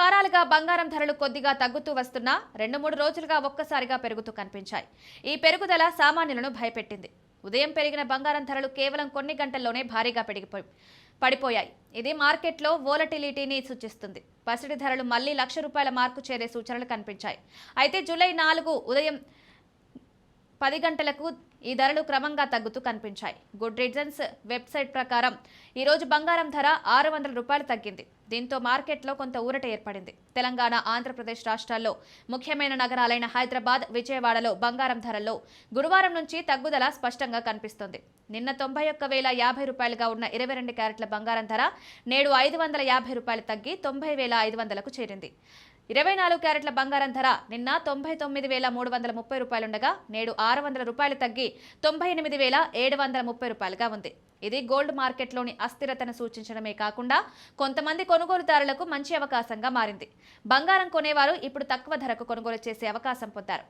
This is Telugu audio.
వారాలుగా బంగారం ధరలు కొద్దిగా తగ్గుతూ వస్తున్నా 2-3 రోజులుగా ఒక్కసారిగా పెరుగుతూ కనిపించాయి. ఈ పెరుగుదల సామాన్యులను భయపెట్టింది. ఉదయం పెరిగిన బంగారం ధరలు కేవలం కొన్ని గంటల్లోనే భారీగా పడిపోయాయి. ఇది మార్కెట్లో వోలటిలిటీని సూచిస్తుంది. పసిడి ధరలు మళ్లీ ₹1,00,000 మార్కు చేరే సూచనలు కనిపించాయి. అయితే జూలై 4 ఉదయం 10 గంటలకు ఈ ధరలు క్రమంగా తగ్గుతూ కనిపించాయి. గుడ్ రీజన్స్ వెబ్సైట్ ప్రకారం ఈ రోజు బంగారం ధర ₹600 తగ్గింది. దీంతో మార్కెట్లో కొంత ఊరట ఏర్పడింది. తెలంగాణ, ఆంధ్రప్రదేశ్ రాష్ట్రాల్లో ముఖ్యమైన నగరాలైన హైదరాబాద్, విజయవాడలో బంగారం ధరల్లో గురువారం నుంచి తగ్గుదల స్పష్టంగా కనిపిస్తోంది. నిన్న ₹91,050గా ఉన్న 22 క్యారెట్ల బంగారం ధర నేడు ₹550 తగ్గి ₹90,500కు చేరింది. 24 క్యారెట్ల బంగారం ధర నిన్న ₹99,330 ఉండగా నేడు ₹600 తగ్గి ₹98,730గా ఉంది. ఇది గోల్డ్ మార్కెట్లోని అస్థిరతను సూచించడమే కాకుండా కొంతమంది కొనుగోలుదారులకు మంచి అవకాశంగా మారింది. బంగారం కొనేవారు ఇప్పుడు తక్కువ ధరకు కొనుగోలు చేసే అవకాశం పొందారు.